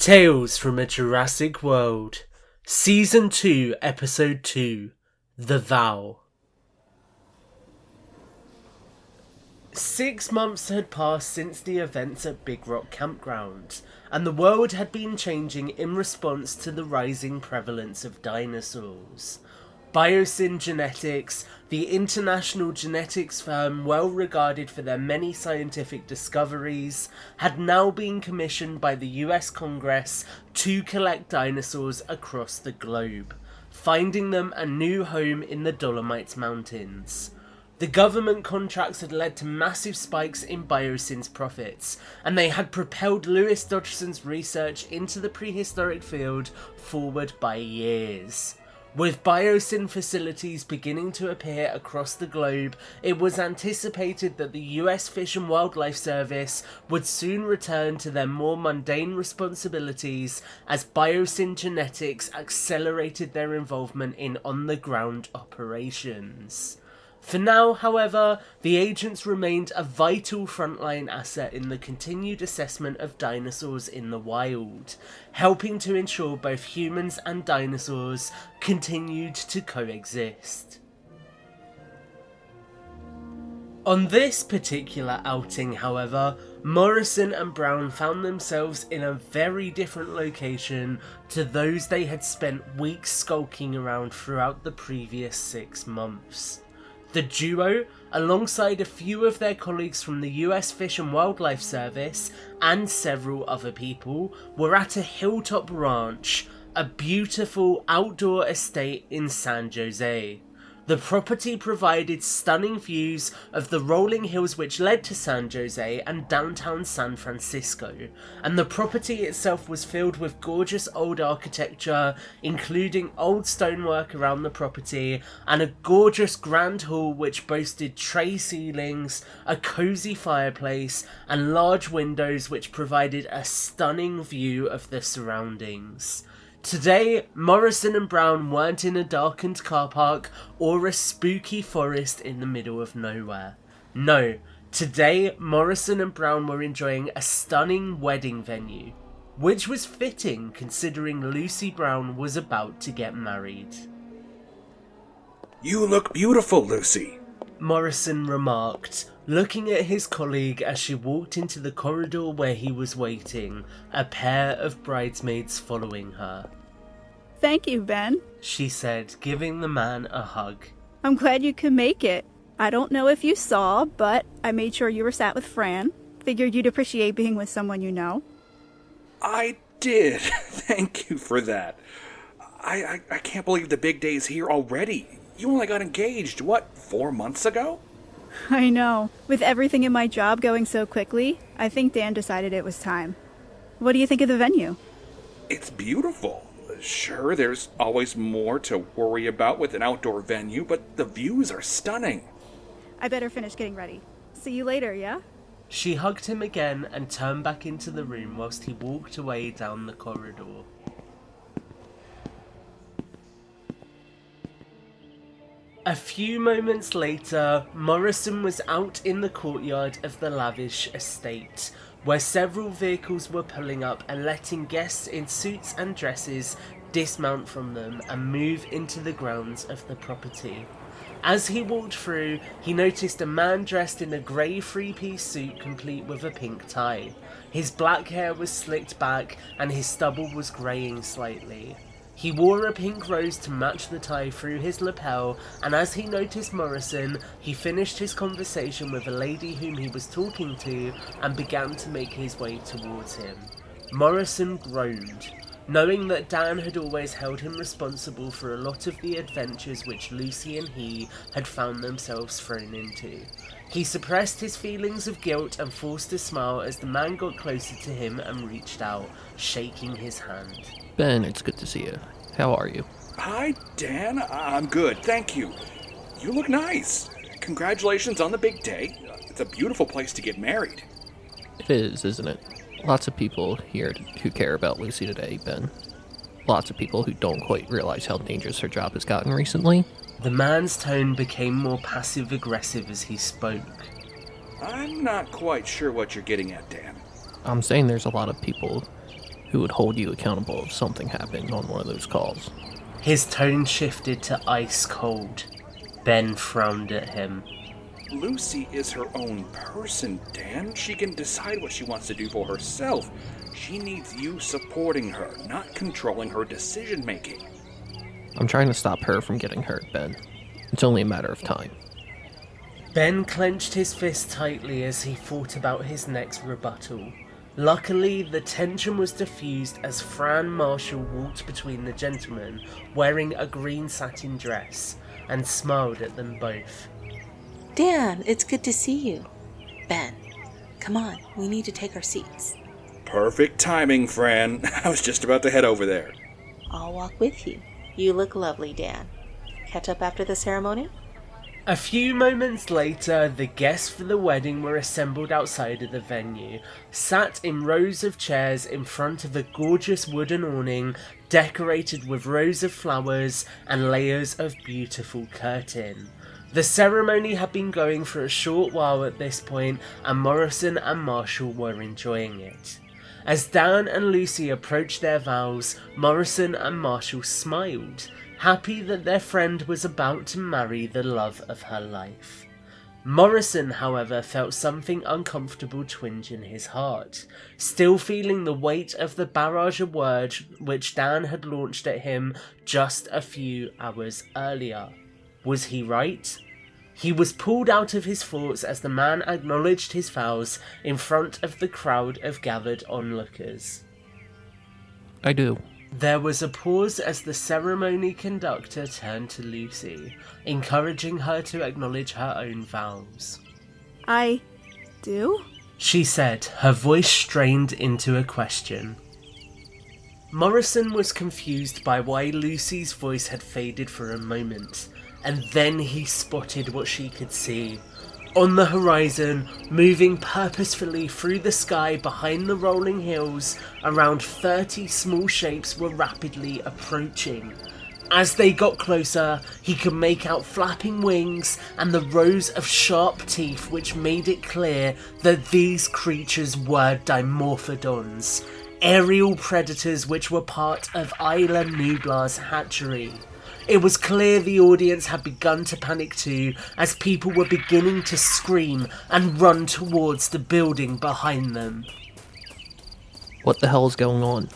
Tales from a Jurassic World, Season 2, Episode 2, The Vow. 6 months had passed since the events at Big Rock Campground, and the world had been changing in response to the rising prevalence of dinosaurs. Biosyn Genetics, the international genetics firm well regarded for their many scientific discoveries, had now been commissioned by the US Congress to collect dinosaurs across the globe, finding them a new home in the Dolomites Mountains. The government contracts had led to massive spikes in Biosyn's profits, and they had propelled Lewis Dodgson's research into the prehistoric field forward by years. With Biosyn facilities beginning to appear across the globe, it was anticipated that the US Fish and Wildlife Service would soon return to their more mundane responsibilities as Biosyn Genetics accelerated their involvement in on-the-ground operations. For now, however, the agents remained a vital frontline asset in the continued assessment of dinosaurs in the wild, helping to ensure both humans and dinosaurs continued to coexist. On this particular outing, however, Morrison and Brown found themselves in a very different location to those they had spent weeks skulking around throughout the previous 6 months. The duo, alongside a few of their colleagues from the US Fish and Wildlife Service and several other people, were at a hilltop ranch, a beautiful outdoor estate in San Jose. The property provided stunning views of the rolling hills which led to San Jose and downtown San Francisco, and the property itself was filled with gorgeous old architecture, including old stonework around the property, and a gorgeous grand hall which boasted tray ceilings, a cozy fireplace, and large windows which provided a stunning view of the surroundings. Today, Morrison and Brown weren't in a darkened car park or a spooky forest in the middle of nowhere. No, today Morrison and Brown were enjoying a stunning wedding venue, which was fitting considering Lucy Brown was about to get married. "You look beautiful, Lucy," Morrison remarked, looking at his colleague as she walked into the corridor where he was waiting, a pair of bridesmaids following her. "Thank you, Ben," she said, giving the man a hug. "I'm glad you could make it. I don't know if you saw, but I made sure you were sat with Fran. Figured you'd appreciate being with someone you know." "I did. Thank you for that. I can't believe the big day's here already. You only got engaged, 4 months ago?" I know. With everything in my job going so quickly, I think Dan decided it was time. What do you think of the venue? It's beautiful. Sure, there's always more to worry about with an outdoor venue, but the views are stunning. I better finish getting ready. See you later, yeah? She hugged him again and turned back into the room whilst he walked away down the corridor. A few moments later, Morrison was out in the courtyard of the lavish estate, where several vehicles were pulling up and letting guests in suits and dresses dismount from them and move into the grounds of the property. As he walked through, he noticed a man dressed in a grey three-piece suit complete with a pink tie. His black hair was slicked back and his stubble was greying slightly. He wore a pink rose to match the tie through his lapel, and as he noticed Morrison, he finished his conversation with a lady whom he was talking to and began to make his way towards him. Morrison groaned, knowing that Dan had always held him responsible for a lot of the adventures which Lucy and he had found themselves thrown into. He suppressed his feelings of guilt and forced a smile as the man got closer to him and reached out, shaking his hand. Ben, it's good to see you. How are you? Hi, Dan. I'm good, thank you. You look nice. Congratulations on the big day. It's a beautiful place to get married. It is, isn't it? Lots of people here who care about Lucy today, Ben. Lots of people who don't quite realize how dangerous her job has gotten recently. The man's tone became more passive-aggressive as he spoke. I'm not quite sure what you're getting at, Dan. I'm saying there's a lot of people who would hold you accountable if something happened on one of those calls. His tone shifted to ice cold. Ben frowned at him. Lucy is her own person, Dan. She can decide what she wants to do for herself. She needs you supporting her, not controlling her decision-making. I'm trying to stop her from getting hurt, Ben. It's only a matter of time. Ben clenched his fist tightly as he thought about his next rebuttal. Luckily, the tension was diffused as Fran Marshall walked between the gentlemen, wearing a green satin dress, and smiled at them both. Dan, it's good to see you. Ben, come on, we need to take our seats. Perfect timing, Fran. I was just about to head over there. I'll walk with you. You look lovely, Dan. Catch up after the ceremony? A few moments later, the guests for the wedding were assembled outside of the venue, sat in rows of chairs in front of a gorgeous wooden awning decorated with rows of flowers and layers of beautiful curtain. The ceremony had been going for a short while at this point, and Morrison and Marshall were enjoying it. As Dan and Lucy approached their vows, Morrison and Marshall smiled, happy that their friend was about to marry the love of her life. Morrison, however, felt something uncomfortable twinge in his heart, still feeling the weight of the barrage of words which Dan had launched at him just a few hours earlier. Was he right? He was pulled out of his thoughts as the man acknowledged his vows in front of the crowd of gathered onlookers. I do. There was a pause as the ceremony conductor turned to Lucy, encouraging her to acknowledge her own vows. I do? She said, her voice strained into a question. Morrison was confused by why Lucy's voice had faded for a moment, and then he spotted what she could see. On the horizon, moving purposefully through the sky behind the rolling hills, around 30 small shapes were rapidly approaching. As they got closer, he could make out flapping wings and the rows of sharp teeth which made it clear that these creatures were Dimorphodons, aerial predators which were part of Isla Nublar's hatchery. It was clear the audience had begun to panic too, as people were beginning to scream and run towards the building behind them. What the hell is going on?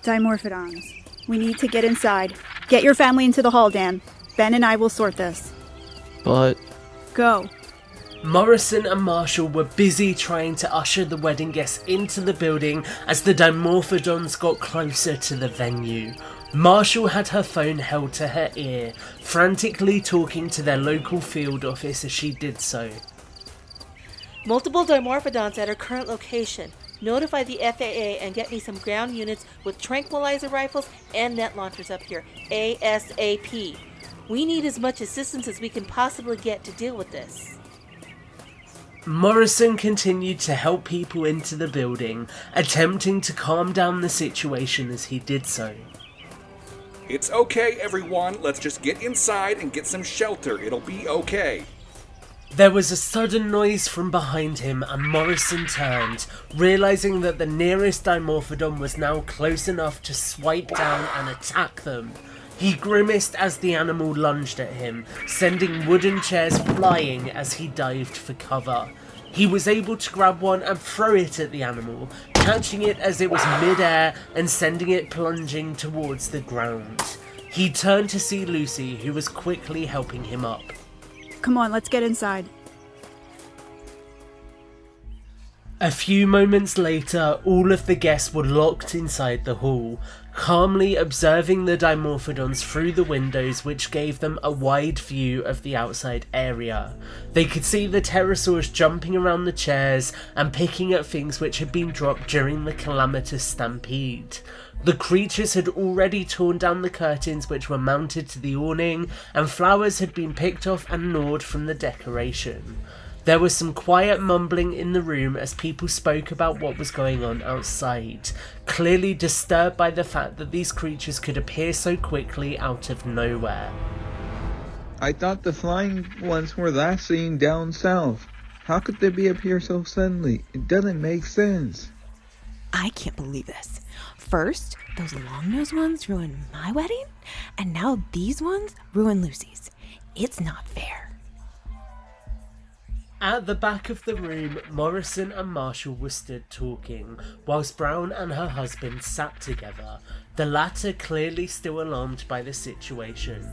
Dimorphodons. We need to get inside. Get your family into the hall, Dan. Ben and I will sort this. But... Go. Morrison and Marshall were busy trying to usher the wedding guests into the building as the Dimorphodons got closer to the venue. Marshall had her phone held to her ear, frantically talking to their local field office as she did so. Multiple Dimorphodons at our current location. Notify the FAA and get me some ground units with tranquilizer rifles and net launchers up here, ASAP. We need as much assistance as we can possibly get to deal with this. Morrison continued to help people into the building, attempting to calm down the situation as he did so. It's okay, everyone. Let's just get inside and get some shelter. It'll be okay. There was a sudden noise from behind him and Morrison turned, realizing that the nearest Dimorphodon was now close enough to swipe down and attack them. He grimaced as the animal lunged at him, sending wooden chairs flying as he dived for cover. He was able to grab one and throw it at the animal, catching it as it was mid-air and sending it plunging towards the ground. He turned to see Lucy, who was quickly helping him up. Come on, let's get inside. A few moments later, all of the guests were locked inside the hall, calmly observing the Dimorphodons through the windows which gave them a wide view of the outside area. They could see the pterosaurs jumping around the chairs and picking at things which had been dropped during the calamitous stampede. The creatures had already torn down the curtains which were mounted to the awning, and flowers had been picked off and gnawed from the decoration. There was some quiet mumbling in the room as people spoke about what was going on outside, clearly disturbed by the fact that these creatures could appear so quickly out of nowhere. I thought the flying ones were last seen down south. How could they be up here so suddenly? It doesn't make sense. I can't believe this. First, those long-nosed ones ruined my wedding, and now these ones ruin Lucy's. It's not fair. At the back of the room, Morrison and Marshall were stood talking, whilst Brown and her husband sat together, the latter clearly still alarmed by the situation.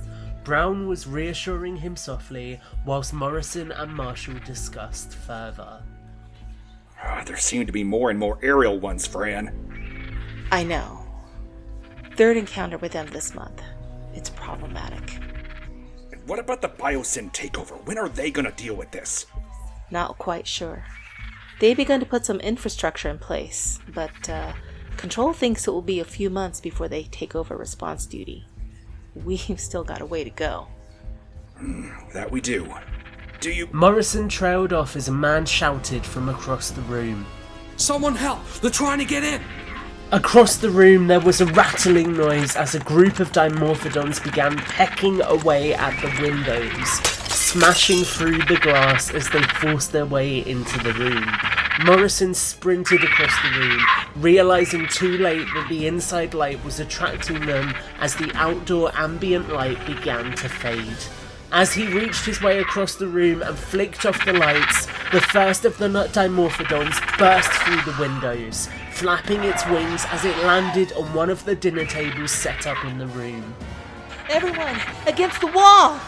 Brown was reassuring him softly, whilst Morrison and Marshall discussed further. There seem to be more and more aerial ones, Fran. I know. Third encounter with them this month. It's problematic. And what about the Biosyn takeover? When are they gonna deal with this? Not quite sure. They've begun to put some infrastructure in place, but Control thinks it will be a few months before they take over response duty. We've still got a way to go. That we do. Do you... Morrison trailed off as a man shouted from across the room. Someone help! They're trying to get in! Across the room there was a rattling noise as a group of Dimorphodons began pecking away at the windows, smashing through the glass as they forced their way into the room. Morrison sprinted across the room, realising too late that the inside light was attracting them as the outdoor ambient light began to fade. As he reached his way across the room and flicked off the lights, the first of the Dimorphodons burst through the windows, flapping its wings as it landed on one of the dinner tables set up in the room. Everyone, against the wall!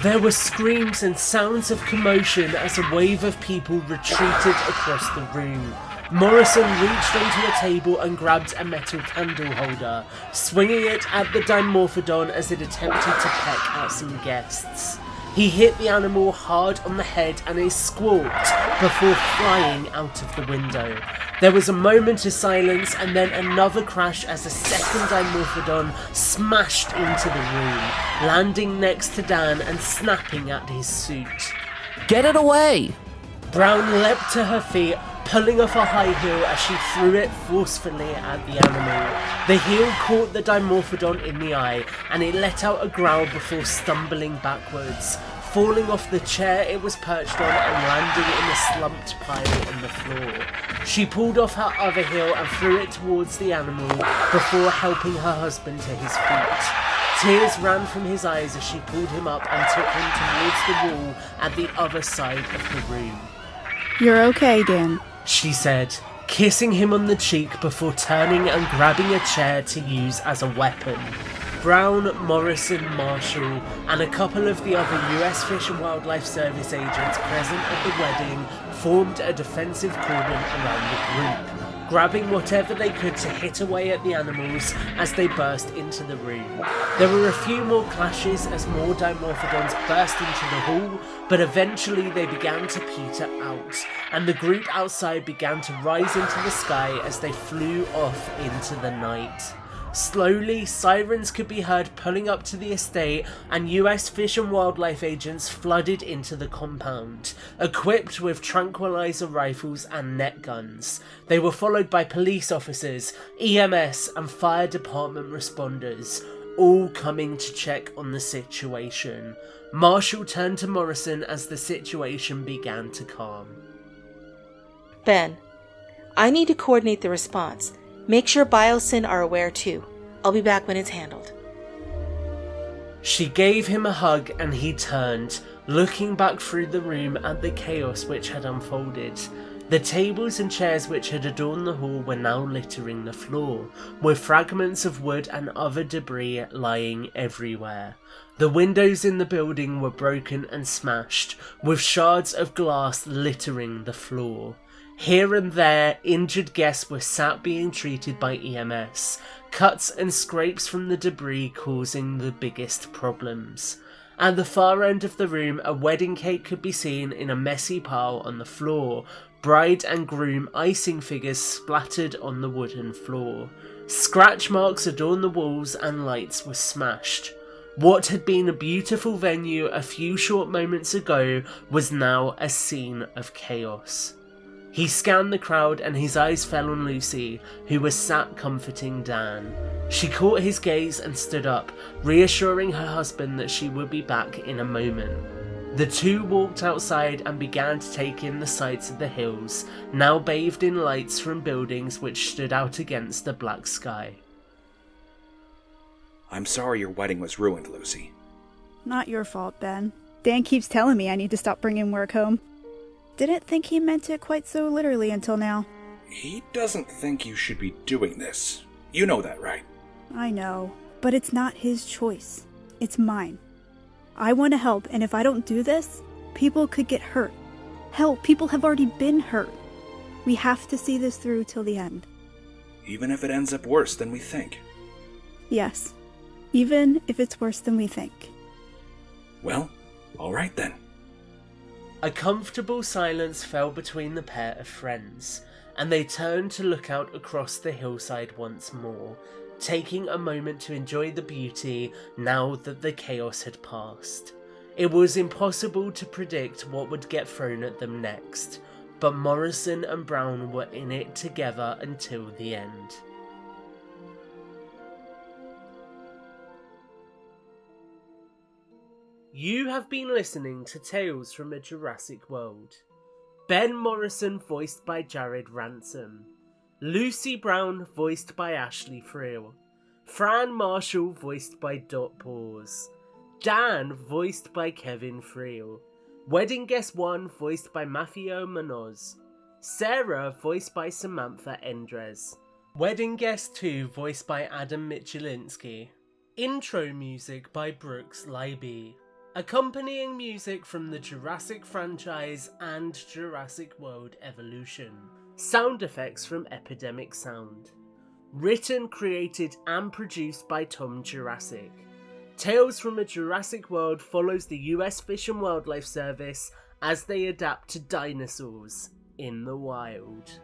There were screams and sounds of commotion as a wave of people retreated across the room. Morrison reached onto a table and grabbed a metal candle holder, swinging it at the Dimorphodon as it attempted to peck at some guests. He hit the animal hard on the head and it squawked before flying out of the window. There was a moment of silence and then another crash as a second Dimorphodon smashed into the room, landing next to Dan and snapping at his suit. Get it away! Brown leapt to her feet, pulling off a high heel as she threw it forcefully at the animal. The heel caught the Dimorphodon in the eye, and it let out a growl before stumbling backwards, falling off the chair it was perched on and landing in a slumped pile on the floor. She pulled off her other heel and threw it towards the animal before helping her husband to his feet. Tears ran from his eyes as she pulled him up and took him towards the wall at the other side of the room. You're okay, Dan, she said, kissing him on the cheek before turning and grabbing a chair to use as a weapon. Brown, Morrison, Marshall, and a couple of the other US Fish and Wildlife Service agents present at the wedding formed a defensive cordon around the group, grabbing whatever they could to hit away at the animals as they burst into the room. There were a few more clashes as more Dimorphodons burst into the hall, but eventually they began to peter out, and the group outside began to rise into the sky as they flew off into the night. Slowly, sirens could be heard pulling up to the estate, and US Fish and Wildlife agents flooded into the compound, equipped with tranquilizer rifles and net guns. They were followed by police officers, EMS, and fire department responders, all coming to check on the situation. Marshall turned to Morrison as the situation began to calm. Ben, I need to coordinate the response. Make sure Biosyn are aware too. I'll be back when it's handled. She gave him a hug and he turned, looking back through the room at the chaos which had unfolded. The tables and chairs which had adorned the hall were now littering the floor, with fragments of wood and other debris lying everywhere. The windows in the building were broken and smashed, with shards of glass littering the floor. Here and there, injured guests were sat being treated by EMS, cuts and scrapes from the debris causing the biggest problems. At the far end of the room, a wedding cake could be seen in a messy pile on the floor, bride and groom icing figures splattered on the wooden floor. Scratch marks adorned the walls and lights were smashed. What had been a beautiful venue a few short moments ago was now a scene of chaos. He scanned the crowd and his eyes fell on Lucy, who was sat comforting Dan. She caught his gaze and stood up, reassuring her husband that she would be back in a moment. The two walked outside and began to take in the sights of the hills, now bathed in lights from buildings which stood out against the black sky. I'm sorry your wedding was ruined, Lucy. Not your fault, Ben. Dan keeps telling me I need to stop bringing work home. Didn't think he meant it quite so literally until now. He doesn't think you should be doing this. You know that, right? I know, but it's not his choice. It's mine. I want to help, and if I don't do this, people could get hurt. Hell, people have already been hurt. We have to see this through till the end. Even if it ends up worse than we think. Yes, even if it's worse than we think. Well, all right then. A comfortable silence fell between the pair of friends, and they turned to look out across the hillside once more, taking a moment to enjoy the beauty now that the chaos had passed. It was impossible to predict what would get thrown at them next, but Morrison and Brown were in it together until the end. You have been listening to Tales from a Jurassic World. Ben Morrison voiced by Jared Ransom. Lucy Brown voiced by Ashley Friel. Fran Marshall voiced by Dot Paws. Dan voiced by Kevin Friel. Wedding Guest 1 voiced by Maffio Manoz. Sarah voiced by Samantha Endres. Wedding Guest 2 voiced by Adam Michelinski. Intro music by Brooks Leiby. Accompanying music from the Jurassic franchise and Jurassic World Evolution. Sound effects from Epidemic Sound. Written, created and produced by Tom Jurassic. Tales from a Jurassic World follows the US Fish and Wildlife Service as they adapt to dinosaurs in the wild.